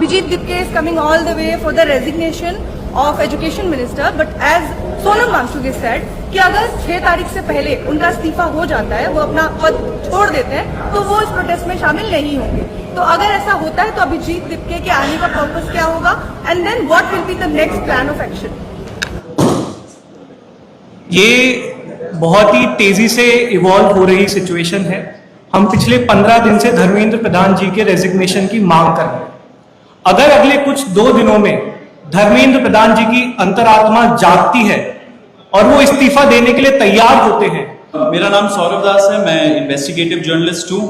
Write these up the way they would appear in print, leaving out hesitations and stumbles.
Abhijit Dipke is coming all the way for the resignation of Education Minister, but as Sonam Wangchuk said कि अगर 6 तारीख से पहले उनका इस्तीफा हो जाता है, वो अपना पद छोड़ देते हैं, तो वो इस प्रोटेस्ट में शामिल नहीं होंगे। तो अगर ऐसा होता है तो अभिजीत दिप्के के आने का पर्पस क्या होगा, and then what will be the next plan of action? ये बहुत ही तेजी से इवॉल्व हो रही सिचुएशन है। हम पिछले 15 दिन से धर्मेंद्र प्रधान जी के रेजिग्नेशन की मांग कर रहे हैं। अगर अगले कुछ 2 दिनों में धर्मेंद्र प्रधान जी की अंतरात्मा जागती है और वो इस्तीफा देने के लिए तैयार होते हैं। मेरा नाम सौरभ दास है, मैं इन्वेस्टिगेटिव जर्नलिस्ट हूँ।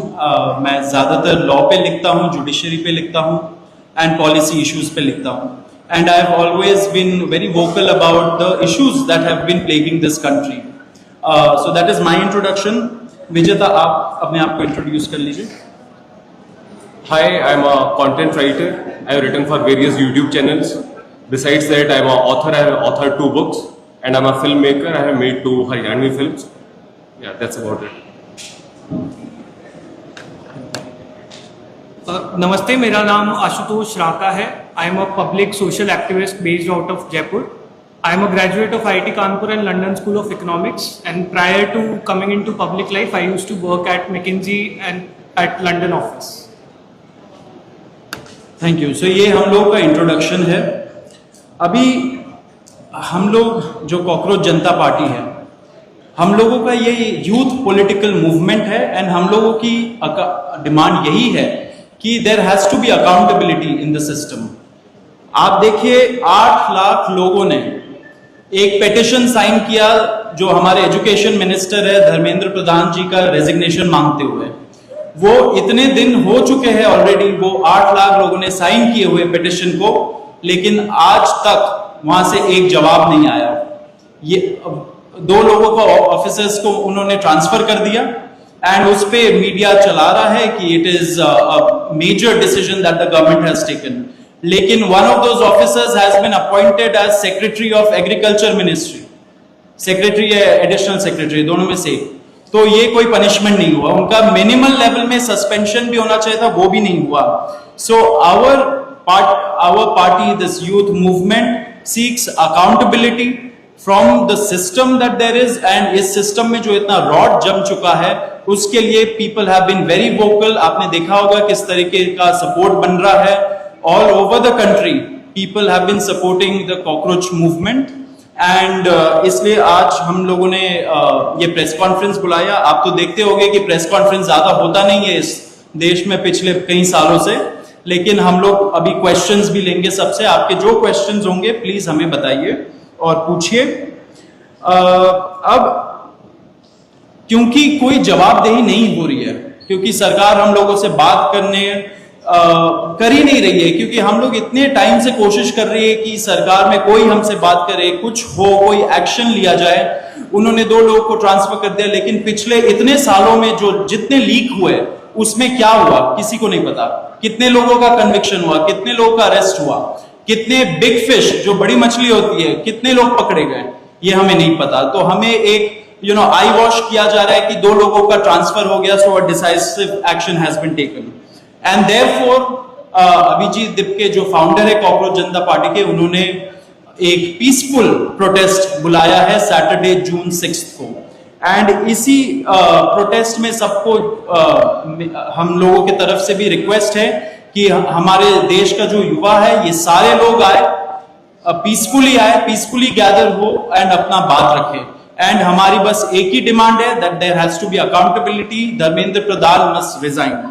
मैं ज्यादातर लॉ पे लिखता हूँ, जुडिशरी पे लिखता हूँ एंड पॉलिसी इश्यूज पे लिखता हूँ। And I have always been very vocal about the issues that have been plaguing this country. So that is my introduction. Vijeta, आप अपने आप को इंट्रोड्यूस कर लीजिए। Hi, I'm a content writer. I have written for various YouTube channels. Besides that, I'm an author. I have authored 2 books, and I'm a filmmaker. I have made 2 Haryanvi films. Yeah, that's about it. नमस्ते, मेरा नाम आशुतोष राका है। I am a public social activist based out of Jaipur. I am a graduate of IIT Kanpur and London School of Economics, and prior to coming into public life, I used to work at McKinsey and at London office. Thank you. So ये हम लोग का introduction है। अभी हम लोग जो cockroach जनता party है, हम लोगों का ये यूथ पॉलिटिकल मूवमेंट है एंड हम लोगों की डिमांड यही है कि there has to be accountability in the system. आप देखिए, 8 लाख लोगों ने एक पेटिशन साइन किया जो हमारे एजुकेशन मिनिस्टर है धर्मेंद्र प्रधान जी का रेजिग्नेशन मांगते हुए। वो इतने दिन हो चुके हैं ऑलरेडी, वो 8 लाख लोगों ने साइन किए हुए पेटिशन को, लेकिन आज तक वहां से एक जवाब नहीं आया। ये 2 लोगों को ऑफिसर्स को उन्होंने ट्रांसफर कर दिया एंड उस पे मीडिया चला रहा है कि it is a major decision that the government has taken. लेकिन one of those officers has been appointed as secretary of agriculture ministry, secretary या एडिशनल सेक्रेटरी, दोनों में से। तो ये कोई पनिशमेंट नहीं हुआ, उनका मिनिमल लेवल में सस्पेंशन भी होना चाहिए था, वो भी नहीं हुआ। So our party, this youth movement seeks accountability from the system that there is, and इस सिस्टम में जो इतना रॉड जम चुका है उसके लिए people have been very vocal. आपने देखा होगा किस तरीके का सपोर्ट बन रहा है all over the country. People have been supporting the cockroach movement and इसलिए आज हम लोगों ने ये प्रेस कॉन्फ्रेंस बुलाया। आप तो देखते होंगे कि प्रेस कॉन्फ्रेंस ज्यादा होता नहीं है इस देश में पिछले कई सालों से, लेकिन हम लोग अभी क्वेश्चंस भी लेंगे सबसे। आपके जो क्वेश्चंस होंगे प्लीज हमें बताइए और पूछिए। अब क्योंकि कोई जवाबदेही नहीं हो रही है, क्योंकि सरकार हम लोगों से बात कर ही नहीं रही है, क्योंकि हम लोग इतने टाइम से कोशिश कर रही है कि सरकार में कोई हमसे बात करे, कुछ हो, कोई एक्शन लिया जाए। उन्होंने 2 लोगों को ट्रांसफर कर दिया, लेकिन पिछले इतने सालों में जो जितने लीक हुए उसमें क्या हुआ किसी को नहीं पता। कितने लोगों का कन्विक्शन हुआ, कितने लोगों का अरेस्ट हुआ, कितने बिग फिश जो बड़ी मछली होती है कितने लोग पकड़े गए, ये हमें नहीं पता। तो हमें एक आई वॉश किया जा रहा है कि 2 लोगों का ट्रांसफर हो गया, so a decisive action has been taken. And therefore Abhijit Dipke जो फाउंडर है कॉकरोच जनता पार्टी के, उन्होंने एक पीसफुल प्रोटेस्ट बुलाया है सैटरडे जून 6 को। एंड इसी प्रोटेस्ट में सबको हम लोगों की तरफ से भी रिक्वेस्ट है कि हमारे देश का जो युवा है ये सारे लोग आए, पीसफुली गैदर हो एंड अपना बात रखे। एंड हमारी बस एक ही डिमांड है that there has to be accountability, Dharmendra Pradhan must resign.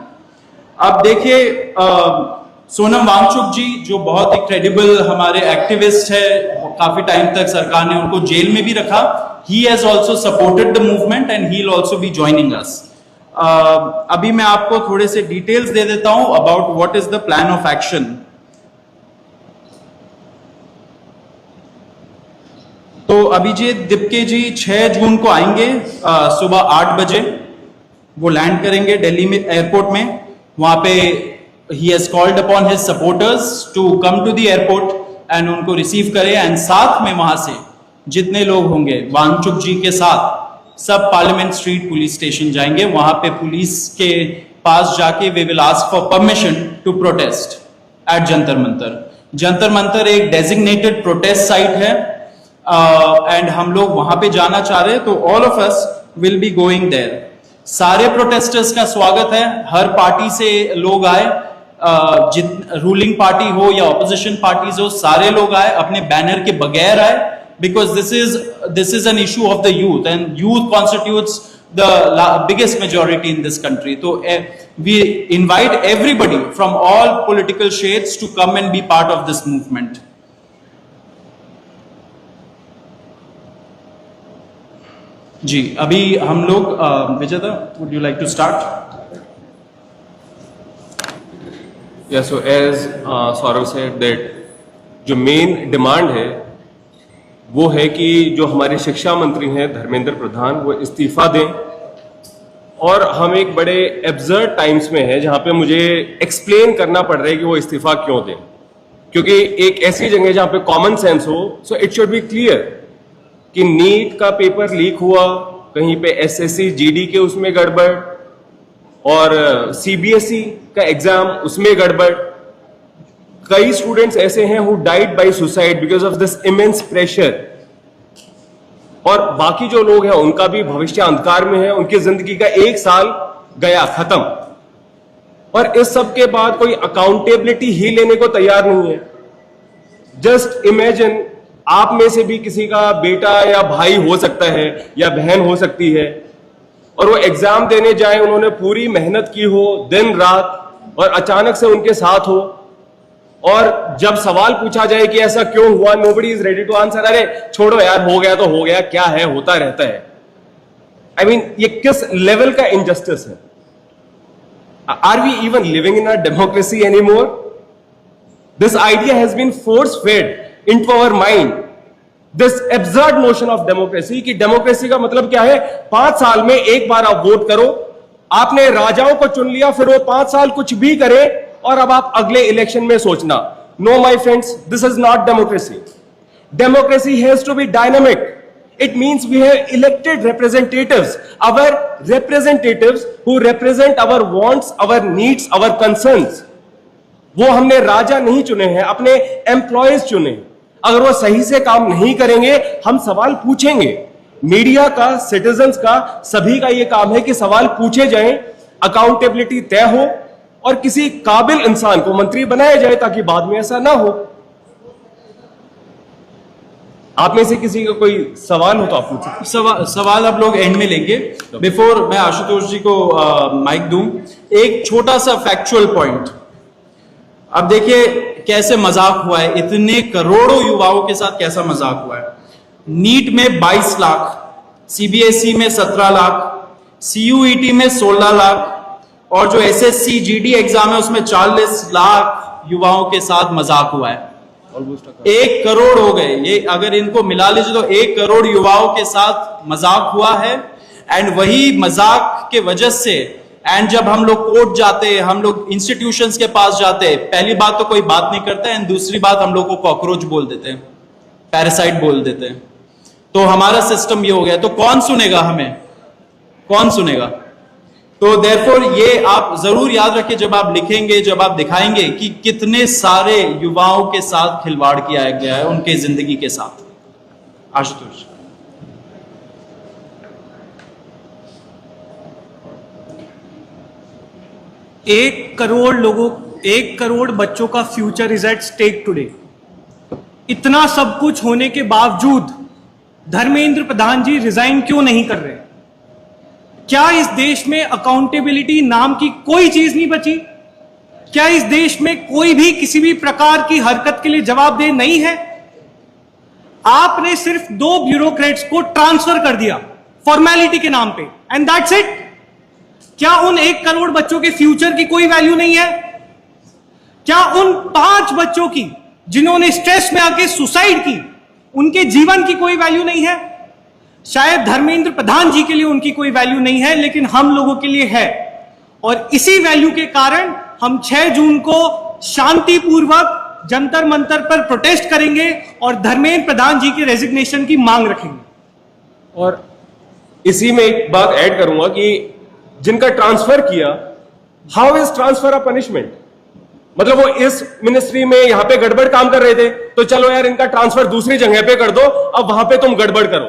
अब देखिए, सोनम वांगचुक जी जो बहुत ही क्रेडिबल हमारे एक्टिविस्ट है, काफी टाइम तक सरकार ने उनको जेल में भी रखा। He has also supported the movement and he will also be joining us. अभी मैं आपको थोड़े से डिटेल्स दे देता हूं about what is the plan of action. तो अभिजीत दिप्के जी 6 जून को आएंगे सुबह 8 बजे। वो लैंड करेंगे दिल्ली में एयरपोर्ट में। वहां पे he has called upon his supporters to come to the airport and उनको रिसीव करे। एंड साथ में वहां से जितने लोग होंगे वांगचुक जी के साथ सब पार्लियामेंट स्ट्रीट पुलिस स्टेशन जाएंगे। वहां पे पुलिस के पास जाके we will ask for permission to protest. At Jantar Mantar. Jantar Mantar एक डेजिग्नेटेड प्रोटेस्ट साइट है एंड हम लोग वहां पे जाना चाह रहे हैं, तो all of us will be going there. सारे प्रोटेस्टर्स का स्वागत है, हर पार्टी से लोग आए, रूलिंग पार्टी हो या ऑपोजिशन पार्टीज हो, सारे लोग आए, अपने बैनर के बगैर आए, because this is an issue of the youth and youth constitutes the biggest majority in this country. So we invite everybody from all political shades to come and be part of this movement. जी, अभी हम लोग विजेता, would you like to start? Yeah, so as Saurav said that जो main demand है वो है कि जो हमारे शिक्षा मंत्री हैं धर्मेंद्र प्रधान, वो इस्तीफा दें। और हम एक बड़े एब्सर्ड टाइम्स में है जहां पे मुझे एक्सप्लेन करना पड़ रहा है कि वो इस्तीफा क्यों दें, क्योंकि एक ऐसी जगह जहां पे कॉमन सेंस हो, so it should be clear कि नीट का पेपर लीक हुआ, कहीं पे एसएससी जीडी के उसमें गड़बड़, और सीबीएसई का एग्जाम उसमें गड़बड़। कई स्टूडेंट्स ऐसे हैं who died by suicide because of this immense pressure, और बाकी जो लोग हैं उनका भी भविष्य अंधकार में है, उनकी जिंदगी का एक साल गया खत्म, और इस सब के बाद कोई अकाउंटेबिलिटी ही लेने को तैयार नहीं है। जस्ट इमेजिन, आप में से भी किसी का बेटा या भाई हो सकता है या बहन हो सकती है, और वो एग्जाम देने जाए, उन्होंने पूरी मेहनत की हो दिन रात, और अचानक से उनके साथ हो, और जब सवाल पूछा जाए कि ऐसा क्यों हुआ, nobody is ready to answer. अरे छोड़ो यार, हो गया तो हो गया, क्या है, होता रहता है। आई मीन, ये किस लेवल का इनजस्टिस है? Are we even living in a democracy anymore? This idea has been force fed into our mind, this absurd notion of democracy, कि डेमोक्रेसी का मतलब क्या है? 5 साल में एक बार आप वोट करो, आपने राजाओं को चुन लिया, फिर वो 5 साल कुछ भी करे, और अब आप अगले इलेक्शन में सोचना। No my friends, this is not democracy. Democracy has to be dynamic. It means we have elected representatives, our representatives who represent our wants, our needs, our concerns. वो हमने राजा नहीं चुने हैं, अपने एम्प्लॉयज चुने। अगर वो सही से काम नहीं करेंगे, हम सवाल पूछेंगे। मीडिया का, सिटीजन्स का, सभी का यह काम है कि सवाल पूछे जाएं, अकाउंटेबिलिटी तय हो, और किसी काबिल इंसान को मंत्री बनाया जाए ताकि बाद में ऐसा ना हो। आप में से किसी का कोई सवाल हो तो आप पूछिए। सवाल आप लोग एंड में लेंगे। बिफोर मैं आशुतोष जी को माइक दूं, एक छोटा सा फैक्चुअल पॉइंट। अब देखिए कैसे मजाक हुआ है, इतने करोड़ों युवाओं के साथ कैसा मजाक हुआ है। नीट में 22 लाख, सीबीएसई में 17 लाख, सीयूईटी में 16 लाख, और जो एसएससी जीडी एग्जाम है उसमें 40 लाख युवाओं के साथ मजाक हुआ है। 1 करोड़ हो गए ये, अगर इनको मिला लीजिए तो 1 करोड़ युवाओं के साथ मजाक हुआ है। एंड वही मजाक के वजह से, एंड जब हम लोग कोर्ट जाते, हम लोग इंस्टीट्यूशंस के पास जाते, पहली बात तो कोई बात नहीं करता है, एंड दूसरी बात हम लोग को कॉकरोच बोल देते हैं, पैरासाइट बोल देते हैं। तो हमारा सिस्टम ये हो गया, तो कौन सुनेगा हमें, कौन सुनेगा? तो देयरफॉर ये आप जरूर याद रखिए जब आप लिखेंगे, जब आप दिखाएंगे कि कितने सारे युवाओं के साथ खिलवाड़ किया गया है, उनके जिंदगी के साथ। आशुतोष। एक करोड़ बच्चों का future is at stake today. इतना सब कुछ होने के बावजूद धर्मेंद्र प्रधान जी रिजाइन क्यों नहीं कर रहे? क्या इस देश में अकाउंटेबिलिटी नाम की कोई चीज नहीं बची? क्या इस देश में कोई भी किसी भी प्रकार की हरकत के लिए जवाबदेह नहीं है? आपने सिर्फ 2 ब्यूरोक्रेट्स को ट्रांसफर कर दिया फॉर्मेलिटी के नाम पे, एंड दैट्स इट। क्या उन 1 करोड़ बच्चों के फ्यूचर की कोई वैल्यू नहीं है? क्या उन 5 बच्चों की जिन्होंने स्ट्रेस में आके सुसाइड की, उनके जीवन की कोई वैल्यू नहीं है? शायद धर्मेंद्र प्रधान जी के लिए उनकी कोई वैल्यू नहीं है, लेकिन हम लोगों के लिए है। और इसी वैल्यू के कारण हम 6 जून को शांतिपूर्वक जंतर मंतर पर प्रोटेस्ट करेंगे और धर्मेंद्र प्रधान जी के रेजिग्नेशन की मांग रखेंगे। और इसी में एक बात ऐड करूंगा कि जिनका ट्रांसफर किया, how is transfer a punishment? मतलब वो इस मिनिस्ट्री में यहाँ पे गड़बड़ काम कर रहे थे, तो चलो यार इनका ट्रांसफर दूसरी जगह पे कर दो, अब वहां पे तुम गड़बड़ करो।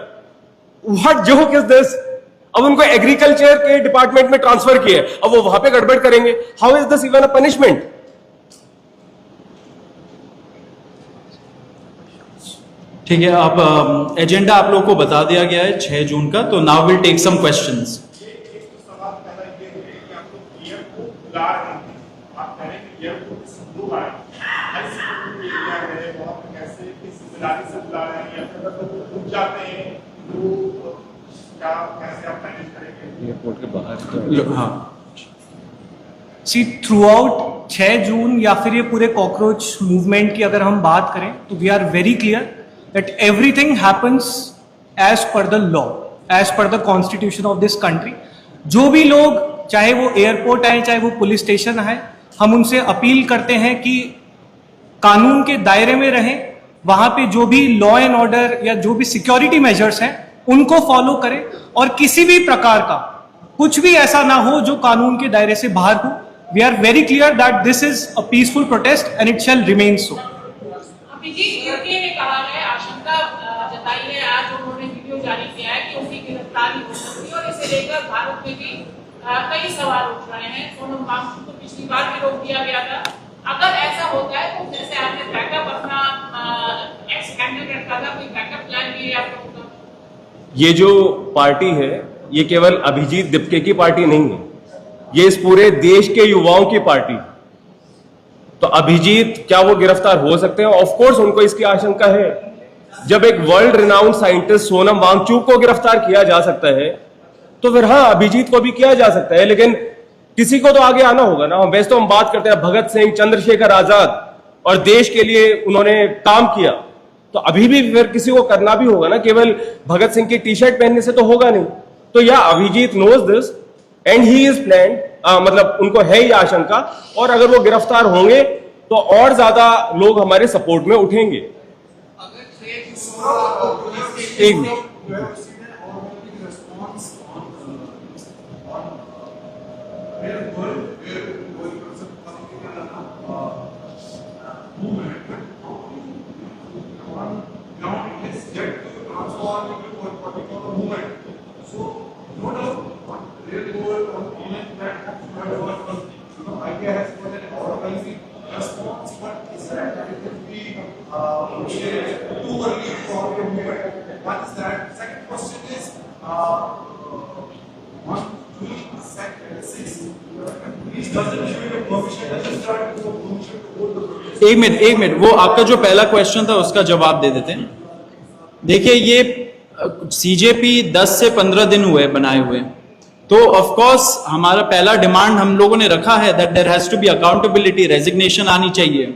What joke is this? अब उनको एग्रीकल्चर के डिपार्टमेंट में ट्रांसफर किया, अब वो वहां पे गड़बड़ करेंगे। How is this even a punishment? ठीक है, आप एजेंडा आप लोगों को बता दिया गया है 6 जून का, तो now will take some questions. Airport के बाहर हाँ, सी थ्रू आउट 6 जून या फिर ये पूरे कॉकरोच मूवमेंट की अगर हम बात करें तो we are very clear that everything happens as per the law, as per the constitution of this country. जो भी लोग, चाहे वो एयरपोर्ट आए चाहे वो पुलिस स्टेशन आए, हम उनसे अपील करते हैं कि कानून के दायरे में रहें, वहां पे जो भी लॉ एंड ऑर्डर या जो भी सिक्योरिटी मेजर्स हैं उनको फॉलो करें, और किसी भी प्रकार का कुछ भी ऐसा ना हो जो कानून के दायरे से बाहर हो। We are very clear that this is a peaceful protest and it shall remain so. UK ने कहा है, आशंका जताई है, आज उन्होंने वीडियो जारी किया है कि उनकी गिरफ्तारी हो सकती है, और इसे लेकर भारत में भी कई सवाल उठ रहे हैं। सोनम वांगचुक को पिछली बार भी रोक दिया गया था। अगर ऐसा होता है तो जैसे आपने बैकअप अपना एक्स कैंडिडेट का था, कोई बैकअप प्लान भी है आप लोगों का? ये जो पार्टी है ये केवल अभिजीत दिपके की पार्टी नहीं है, ये इस पूरे देश के युवाओं की पार्टी है। तो अभिजीत क्या वो गिरफ्तार हो सकते हैं? ऑफ कोर्स उनको इसकी आशंका है। जब एक world renowned scientist Sonam Wangchuk को गिरफ्तार किया जा सकता है तो फिर हाँ, अभिजीत को भी किया जा सकता है, लेकिन किसी को तो आगे आना होगा ना। वैसे तो हम बात करते हैं भगत सिंह, चंद्रशेखर आजाद, और देश के लिए उन्होंने काम किया, तो अभी भी फिर किसी को करना भी होगा ना। केवल भगत सिंह की टी शर्ट पहनने से तो होगा नहीं। तो या Abhijeet knows this and he is planned, मतलब उनको है ये आशंका, और अगर वो गिरफ्तार होंगे तो और ज्यादा लोग हमारे सपोर्ट में उठेंगे। एक मिनट, एक मिनट, वो आपका जो पहला क्वेश्चन था उसका जवाब दे देते हैं। देखिए, ये सीजेपी 10 से 15 दिन हुए बनाए हुए, तो ऑफ कोर्स हमारा पहला डिमांड हम लोगों ने रखा है that there has to be accountability, resignation आनी चाहिए।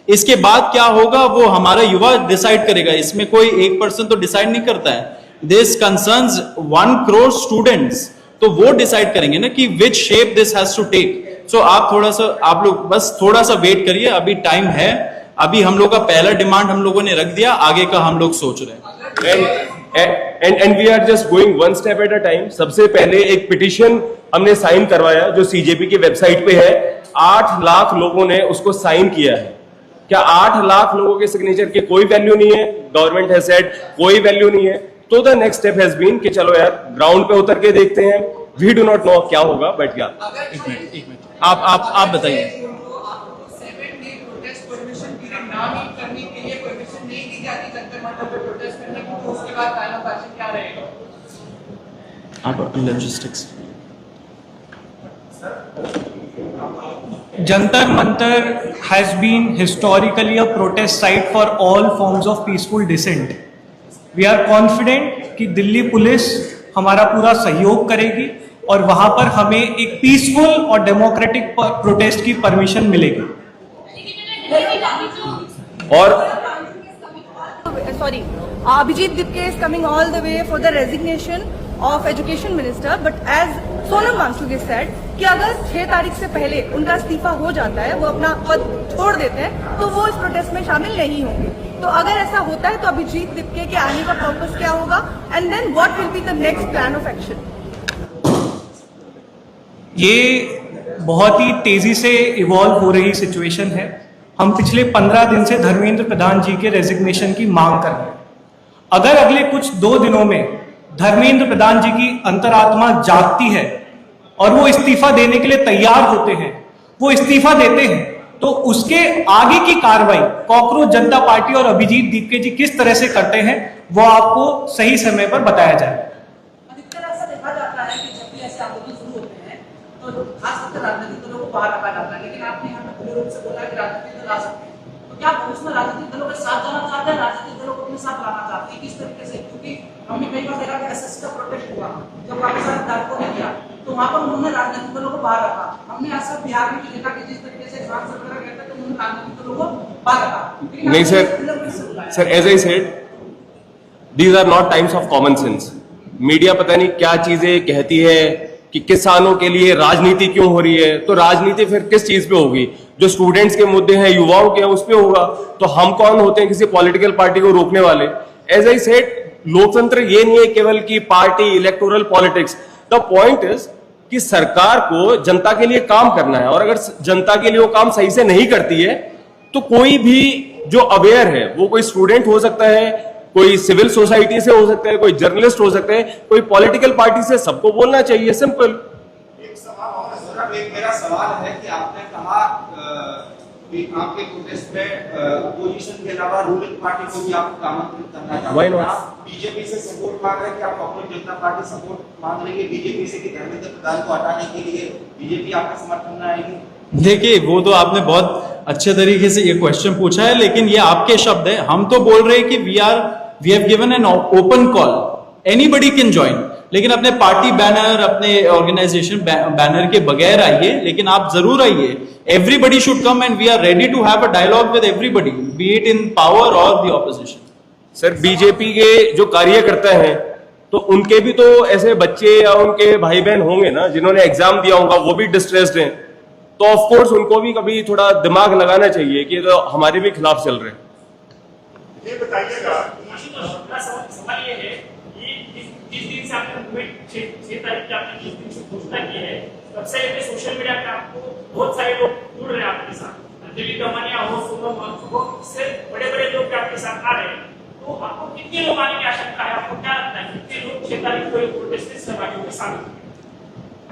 इसके बाद क्या होगा वो हमारा युवा डिसाइड करेगा, इसमें कोई एक पर्सन तो डिसाइड नहीं करता है। दिस कंसर्न्स 1 करोड़ स्टूडेंट्स, तो वो डिसाइड करेंगे ना कि which shape this has to take. So आप लोग बस थोड़ा सा वेट करिए, अभी टाइम है। अभी हम लोग का पहला डिमांड हम लोगों ने रख दिया, आगे का हम लोग सोच रहे हैं। And we are just going 1 step at a time. सबसे पहले एक पिटीशन हमने साइन करवाया जो सीजेपी की वेबसाइट पे है। 8 लाख लोगों ने उसको साइन किया है। क्या 8 लाख लोगों के सिग्नेचर की कोई वैल्यू नहीं है? गवर्नमेंट हैज सेड कोई वैल्यू नहीं है। तो the next step has been कि चलो यार ग्राउंड पे उतर के देखते हैं। वी डू नॉट नो क्या होगा, बट क्या एक मिनट आप बताइए। आप logistics Jantar Mantar has been historically a protest site for all forms of peaceful dissent. We are confident कि दिल्ली पुलिस हमारा पूरा सहयोग करेगी और वहां पर हमें एक पीसफुल और डेमोक्रेटिक प्रोटेस्ट की परमिशन मिलेगी। और sorry, Abhijit Dipke is coming all the way for the resignation of education minister, but as Sonam Wangchuk has said कि अगर 6 तारीख से पहले उनका इस्तीफा हो जाता है, वो अपना पद छोड़ देते हैं, तो वो इस प्रोटेस्ट में शामिल नहीं होंगे। तो अगर ऐसा होता है तो अभिजीत दिपके के आने का पर्पस क्या होगा, and then what will be the next plan of action? ये बहुत ही तेजी से इवॉल्व हो रही सिचुएशन है। हम पिछले 15 दिन से धर्मेंद्र प्रधान जी के रेजिग्नेशन की मांग कर रहे हैं। अगर अगले कुछ 2 दिनों में धर्मेंद्र प्रधान जी की अंतरात्मा जागती है और वो इस्तीफा देने के लिए तैयार होते हैं, वो इस्तीफा देते हैं, तो उसके आगे की कार्रवाई कॉकरोच जनता पार्टी और अभिजीत दीपके जी किस तरह से करते हैं वो आपको सही समय पर बताया जाए। अधिकतर ऐसा देखा जाता है कि जब भी ऐसे आंदोलन शुरू होते हैं तो खास करके राजनीतिक दलों को बाहर रखा जाता है, लेकिन आपने यहाँ पे खुले रूप से बोला कि राजनीतिक दल आ सकते हैं, तो क्या उसमें राजनीतिक दलों के साथ जाना चाहते हैं, राजनीतिक दलों को अपने साथ लाना चाहते हैं, किस तरीके से? क्योंकि हमने कई बार देखा कि एसएस का प्रोटेस्ट हुआ जब पाकिस्तान धारकों ने किया तो वहां पर उन्होंने राजनीतिक दलों को बाहर रखा। हमने ऐसा बिहार में भी देखा कि जिस तरीके से इमरान सरकार कहता है तो उन्होंने राजनीतिक दलों को बाहर रखा। नहीं sir, as I said, these are not times of common sense. Media पता नहीं क्या चीजें कहती है कि किसानों के लिए राजनीति क्यों हो रही है, तो राजनीति फिर किस चीज पे होगी? जो स्टूडेंट्स के मुद्दे हैं, युवाओं के हैं, उस पे होगा। तो हम कौन होते हैं किसी पॉलिटिकल पार्टी को रोकने वाले? एज आई सेड, लोकतंत्र ये नहीं है केवल कि party, electoral politics. The point is कि सरकार को जनता के लिए काम करना है, और अगर जनता के लिए वो काम सही से नहीं करती है तो कोई भी जो अवेयर है, वो कोई स्टूडेंट हो सकता है, कोई सिविल सोसाइटी से हो सकता है, कोई जर्नलिस्ट हो सकता है, कोई पॉलिटिकल पार्टी से, सबको बोलना चाहिए। सिंपल। एक सवाल और है सर, एक मेरा सवाल है कि आपने कहा कि आपके प्रोटेस्ट में अपोजिशन के अलावा रूलिंग पार्टी को भी आप आमंत्रित करना चाहते हैं। आप बीजेपी से सपोर्ट मांग रहे हैं कि आप कॉकरोच जनता पार्टी सपोर्ट मांग रही है बीजेपी से कि धर्मेंद्र प्रधान को हटाने के लिए बीजेपी आपका समर्थन में आएगी? देखिए, वो तो आपने बहुत अच्छे तरीके से ये क्वेश्चन पूछा है, लेकिन ये आपके शब्द है। हम तो बोल रहे हैं कि we have given an open call, anybody can join, लेकिन अपने पार्टी बैनर, अपने ऑर्गेनाइजेशन बैनर के बगैर आइए, लेकिन आप जरूर आइए। Everybody should come and we are ready to have a dialogue with everybody, be it in power or the opposition. Sir, BJP के जो कार्यकर्ता हैं तो उनके भी तो ऐसे बच्चे या उनके भाई बहन होंगे ना जिन्होंने एग्जाम दिया होगा, वो भी डिस्ट्रेस्ड हैं, तो ऑफ कोर्स उनको भी कभी थोड़ा दिमाग लगाना चाहिए कि तो हमारे भी खिलाफ चल रहे हैं। ये बताइएगा, सवाल ये है कि जिस दिन से आपने मूवमेंट 6 तारीख की आपने जिस दिन से घोषणा की है, तब से लेकर सोशल मीडिया पे आपको बहुत सारे लोग जुड़ रहे हैं आपके साथ, अंजलि दमनिया हो, सोनम वांगचुक हो, इससे बड़े बड़े लोग आपके साथ आ रहे हैं, तो आपको कितने लोग आने की आशंका है? आपको क्या लगता है कितने लोग 6 तारीख को प्रोटेस्ट में सहभागी होंगे शामिल?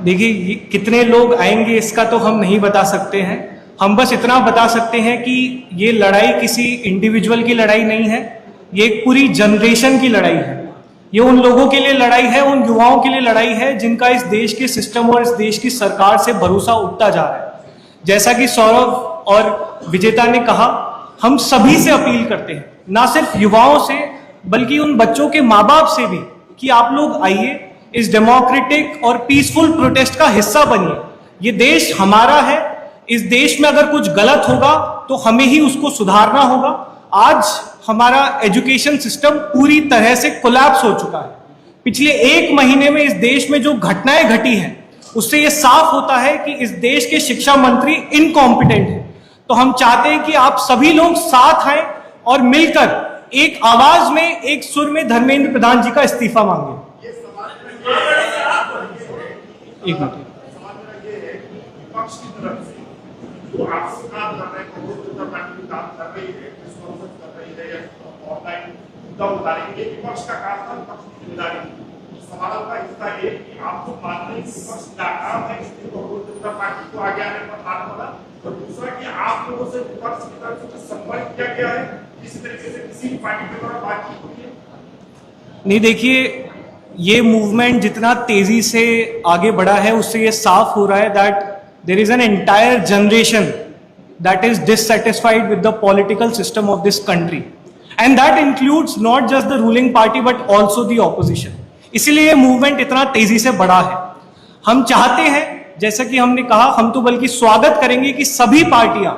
देखिए, कितने लोग आएंगे इसका तो हम नहीं बता सकते हैं। हम बस इतना बता सकते हैं कि ये लड़ाई किसी इंडिविजुअल की लड़ाई नहीं है, ये एक पूरी जनरेशन की लड़ाई है। ये उन लोगों के लिए लड़ाई है, उन युवाओं के लिए लड़ाई है जिनका इस देश के सिस्टम और इस देश की सरकार से भरोसा उठता जा रहा है। जैसा कि सौरभ और विजेता ने कहा, हम सभी से अपील करते हैं, ना सिर्फ युवाओं से बल्कि उन बच्चों के माँ बाप से भी, कि आप लोग आइए, इस डेमोक्रेटिक और पीसफुल प्रोटेस्ट का हिस्सा बनिए। ये देश हमारा है, इस देश में अगर कुछ गलत होगा तो हमें ही उसको सुधारना होगा। आज हमारा एजुकेशन सिस्टम पूरी तरह से कोलैप्स हो चुका है। पिछले 1 महीने में इस देश में जो घटनाएं घटी हैं उससे ये साफ होता है कि इस देश के शिक्षा मंत्री इनकॉम्पिटेंट हैं। तो हम चाहते हैं कि आप सभी लोग साथ आए और मिलकर एक आवाज में, एक सुर में धर्मेंद्र प्रधान जी का इस्तीफा मांगे। एक मिनट, विपक्ष की तरफ से जो आपसे काम कर रहे हैं, कॉकरोच जनता पार्टी काम कर रही है, डिस्कॉन्फ्रेंस कर रही है या ऑनलाइन मुद्दा उतारेंगे, विपक्ष का काम था, विपक्ष की जिम्मेदारी। सवाल का हिस्सा ये कि आपको मानते हैं कि विपक्ष नाकाम है, इसलिए कॉकरोच जनता पार्टी को आगे आने पर हाथ बढ़ा, और दूसरा कि आप लोगों से विपक्ष की तरफ से संपर्क किया गया है, किसी तरीके से किसी भी पार्टी के द्वारा बातचीत हुई है? नहीं, देखिए, ये मूवमेंट जितना तेजी से आगे बढ़ा है उससे ये साफ हो रहा है that there is an entire generation that is dissatisfied with the political system of this country, and that includes not just the ruling party but also the opposition. इसीलिए ये मूवमेंट इतना तेजी से बढ़ा है। हम चाहते हैं, जैसा कि हमने कहा, हम तो बल्कि स्वागत करेंगे कि सभी पार्टियां,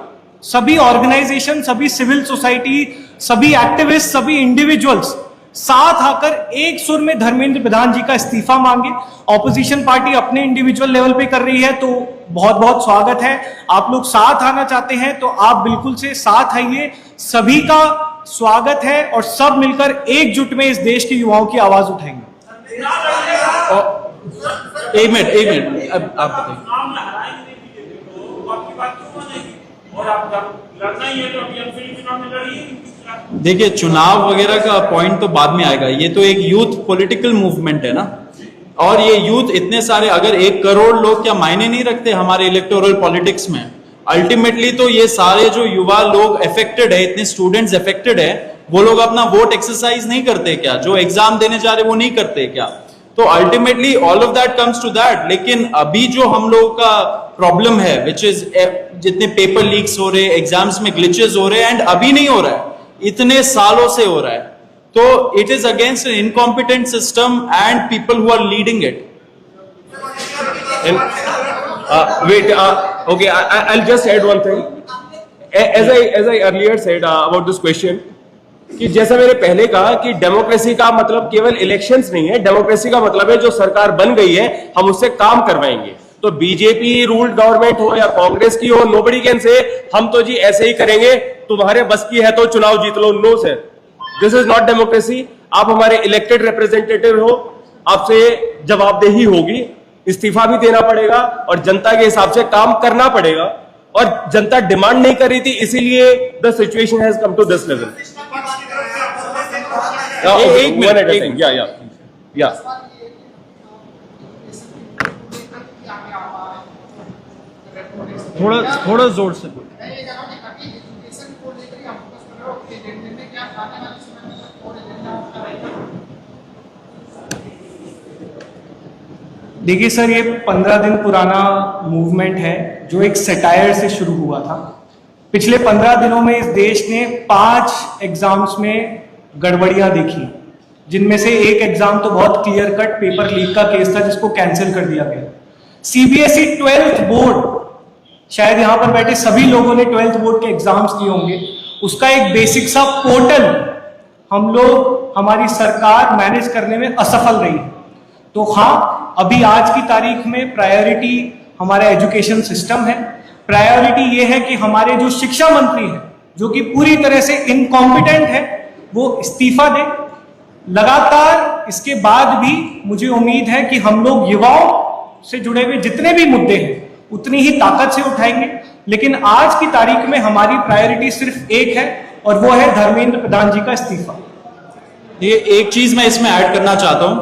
सभी ऑर्गेनाइजेशन, सभी सिविल सोसाइटी, सभी एक्टिविस्ट, सभी इंडिविजुअल्स साथ आकर एक सुर में धर्मेंद्र प्रधान जी का इस्तीफा मांगे। ऑपोजिशन पार्टी अपने इंडिविजुअल लेवल पे कर रही है तो बहुत बहुत स्वागत है। आप लोग साथ आना चाहते हैं तो आप बिल्कुल से साथ आइए, सभी का स्वागत है और सब मिलकर एकजुट में इस देश के युवाओं की आवाज उठाएंगे। एक मिनट, अब आप बताइए। आप जब लड़ना ही है तो अभी हम फिर चुनाव में लड़िए। देखिए, चुनाव वगैरह का पॉइंट तो बाद में आएगा, ये तो एक यूथ पॉलिटिकल मूवमेंट है ना, और ये यूथ इतने सारे, अगर 1 करोड़ लोग क्या मायने नहीं रखते हमारे इलेक्टोरल पॉलिटिक्स में? अल्टीमेटली तो ये सारे जो युवा लोग अफेक्टेड है, इतने स्टूडेंट्स अफेक्टेड है, वो लोग अपना वोट एक्सरसाइज नहीं करते क्या? जो एग्जाम देने जा रहे वो नहीं करते क्या? तो ultimately all of that comes to that. लेकिन अभी जो हम लोगों का प्रॉब्लम है, विच इज जितने पेपर लीक्स हो रहे, एग्जाम्स में ग्लिचेस हो रहे, एंड अभी नहीं हो रहा है, इतने सालों से हो रहा है, तो it is against an incompetent system and people who are leading it. Wait, okay, I'll just add one thing. As I earlier said about this question, कि जैसा मैंने पहले कहा कि डेमोक्रेसी का मतलब केवल इलेक्शंस नहीं है, डेमोक्रेसी का मतलब है जो सरकार बन गई है हम उससे काम करवाएंगे। तो बीजेपी रूल्ड गवर्नमेंट हो या कांग्रेस की हो, नोबडी कैन से हम तो जी ऐसे ही करेंगे, तुम्हारे बस की है तो चुनाव जीत लो। No sir, this is not democracy. आप हमारे इलेक्टेड रिप्रेजेंटेटिव हो, आपसे जवाबदेही होगी, इस्तीफा भी देना पड़ेगा और जनता के हिसाब से काम करना पड़ेगा, और जनता डिमांड नहीं कर रही थी, इसीलिए the situation has come to this level. एक मिनट, या थोड़ा जोर से। देखिए सर, ये 15 दिन पुराना मूवमेंट है जो एक सटायर से शुरू हुआ था। पिछले 15 दिनों में इस देश ने 5 एग्जाम्स में गड़बड़ियां देखी, जिनमें से एक एग्जाम तो बहुत क्लियर कट पेपर लीक का केस था जिसको कैंसिल कर दिया गया। सीबीएसई 12th बोर्ड, शायद यहां पर बैठे सभी लोगों ने 12th बोर्ड के एग्जाम्स दिए होंगे, उसका एक बेसिक सा पोर्टल हम लोग, हमारी सरकार मैनेज करने में असफल रही। तो हाँ, अभी आज की तारीख में प्रायोरिटी हमारा एजुकेशन सिस्टम है। प्रायोरिटी ये है कि हमारे जो शिक्षा मंत्री हैं, जो कि पूरी तरह से इनकॉम्पिटेंट है, वो इस्तीफा दें। लगातार इसके बाद भी मुझे उम्मीद है कि हम लोग युवाओं से जुड़े हुए जितने भी मुद्दे हैं उतनी ही ताकत से उठाएंगे, लेकिन आज की तारीख में हमारी प्रायोरिटी सिर्फ एक है, और वो है धर्मेंद्र प्रधान जी का इस्तीफा। ये एक चीज मैं इसमें ऐड करना चाहता हूं,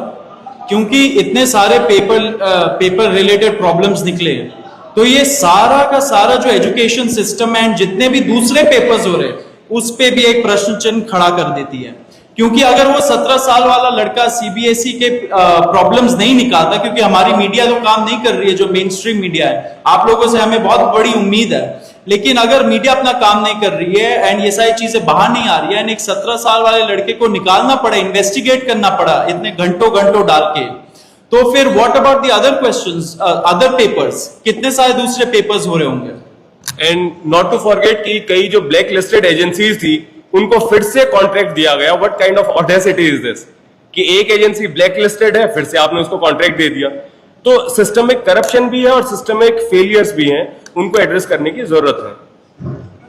क्योंकि इतने सारे पेपर रिलेटेड प्रॉब्लम्स निकले हैं, तो ये सारा का सारा जो एजुकेशन सिस्टम है, जितने भी दूसरे पेपर्स हो रहे हैं, उस पे भी एक प्रश्न चिन्ह खड़ा कर देती है। क्योंकि अगर वो 17 साल वाला लड़का सीबीएसई के प्रॉब्लम्स नहीं निकालता, क्योंकि हमारी मीडिया तो काम नहीं कर रही है, जो मेन स्ट्रीम मीडिया है, आप लोगों से हमें बहुत बड़ी उम्मीद है, लेकिन अगर मीडिया अपना काम नहीं कर रही है एंड ये सारी चीजें बाहर नहीं आ रही है, एंड एक 17 साल वाले लड़के को निकालना पड़ा, इन्वेस्टिगेट करना पड़ा इतने घंटों डाल के, तो फिर what about the other questions, other papers? कितने सारे दूसरे पेपर्स हो रहे होंगे? एंड नॉट टू फॉरगेट कि कई जो ब्लैक लिस्टेड एजेंसीज थी उनको फिर से कॉन्ट्रैक्ट दिया गया। What kind of audacity is this कि एक एजेंसी ब्लैक लिस्टेड है, फिर से आपने उसको कॉन्ट्रैक्ट दे दिया। तो सिस्टमिक करप्शन भी है और सिस्टमिक फेलियर्स भी हैं, उनको एड्रेस करने की जरूरत है।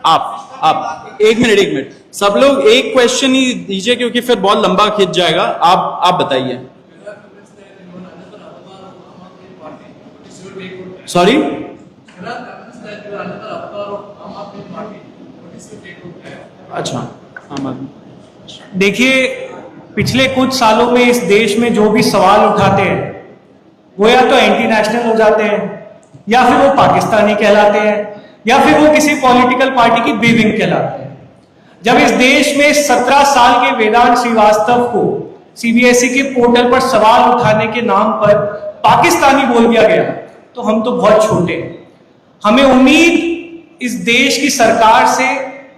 आप एक मिनट, सब लोग एक क्वेश्चन ही दीजिए, क्योंकि फिर बहुत लंबा खिंच जाएगा। आप बताइए। सॉरी, अच्छा, देखिए, पिछले कुछ सालों में इस देश में जो भी सवाल उठाते हैं वो या तो एंटी नेशनल हो जाते हैं, या फिर वो पाकिस्तानी कहलाते हैं, या फिर वो किसी पॉलिटिकल पार्टी की बीविंग कहलाते हैं। जब इस देश में 17 साल के वेदांत श्रीवास्तव को सीबीएसई के पोर्टल पर सवाल उठाने के नाम पर पाकिस्तानी बोल दिया गया, तो हम तो बहुत छोटे हैं। हमें उम्मीद इस देश की सरकार से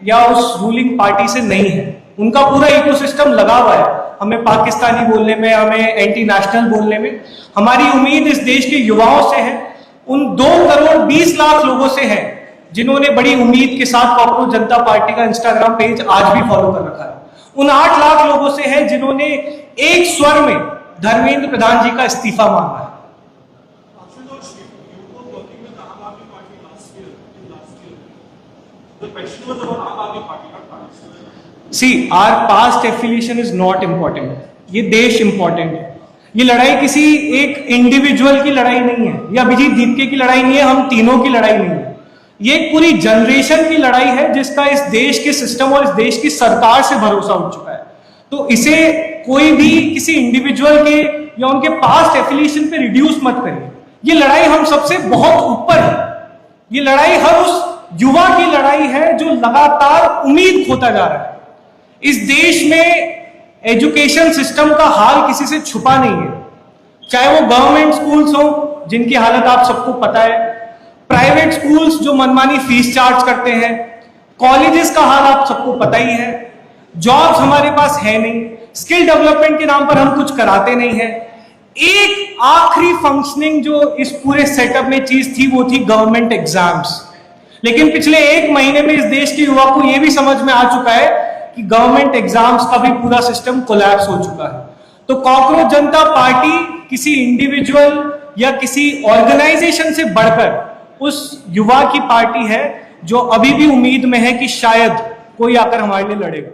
या उस रूलिंग पार्टी से नहीं है, उनका पूरा इकोसिस्टम लगा हुआ है हमें पाकिस्तानी बोलने में, हमें एंटी नेशनल बोलने में। हमारी उम्मीद इस देश के युवाओं से है, उन 2 करोड़ 20 लाख लोगों से है जिन्होंने बड़ी उम्मीद के साथ कॉकरोच जनता पार्टी का इंस्टाग्राम पेज आज भी फॉलो कर रखा है। उन 8 लाख लोगों से है जिन्होंने एक स्वर में धर्मेंद्र प्रधान जी का इस्तीफा मांगा है। See, our past affiliation is not important. ये देश इंपॉर्टेंट है। ये लड़ाई किसी एक इंडिविजुअल की लड़ाई नहीं है, या अभिजीत दीपके की लड़ाई नहीं है, हम तीनों की लड़ाई नहीं है। ये एक पूरी जनरेशन की लड़ाई है जिसका इस देश के सिस्टम और इस देश की सरकार से भरोसा उठ चुका है। तो इसे कोई भी किसी इंडिविजुअल के या उनके पास्ट एफिलिएशन पे रिड्यूस मत करिए। ये लड़ाई हम सबसे बहुत ऊपर है। ये लड़ाई हर उस युवा की लड़ाई है जो लगातार उम्मीद खोता जा रहा है। इस देश में एजुकेशन सिस्टम का हाल किसी से छुपा नहीं है, चाहे वो गवर्नमेंट स्कूल्स हो जिनकी हालत आप सबको पता है, प्राइवेट स्कूल्स जो मनमानी फीस चार्ज करते हैं, कॉलेजेस का हाल आप सबको पता ही है, जॉब्स हमारे पास है नहीं, स्किल डेवलपमेंट के नाम पर हम कुछ कराते नहीं है। एक आखिरी फंक्शनिंग जो इस पूरे सेटअप में चीज थी वो थी गवर्नमेंट एग्जाम्स। लेकिन पिछले एक महीने में इस देश के युवा को यह भी समझ में आ चुका है कि गवर्नमेंट एग्जाम्स का भी पूरा सिस्टम कोलैप्स हो चुका है। तो कॉकरोच जनता पार्टी किसी इंडिविजुअल या किसी ऑर्गेनाइजेशन से बढ़कर उस युवा की पार्टी है जो अभी भी उम्मीद में है कि शायद कोई आकर हमारे लिए लड़ेगा।